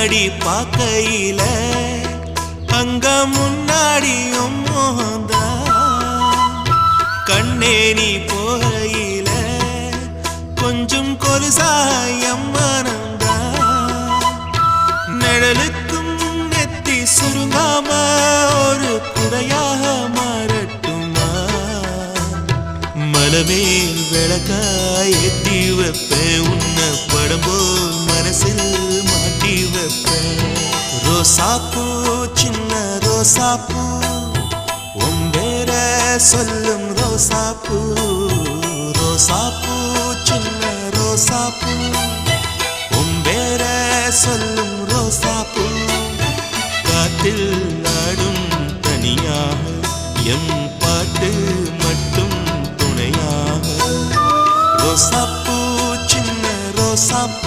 பின்னாடி பார்க்கையில அங்க முன்னாடியும் கண்ணே நீ போகையில கொஞ்சம் கொலுசாயம் மனந்தா நிழலுக்கும் நெத்தி சுருங்காம ஒரு குடையாக மாறட்டுமா மலமேல் விளக்காய் ஏத்தி வைப்பேன் உன்னை படம் போல் மனசில் மாட்டி வைப்பேன் ரோசாப்பூ சின்ன ரோசாப்பூ உம்பேர சொல்லும் ரோசாப்பூ ரோசாப்பூ சின்ன ரோசாப்பூ உம்பேர சொல்லும் ரோசாப்பூ காட்டில் நாடும் தனியாக எம் பாட்டு மட்டும் துணையாக ரோசாப்பூ சின்ன ரோசாப்பூ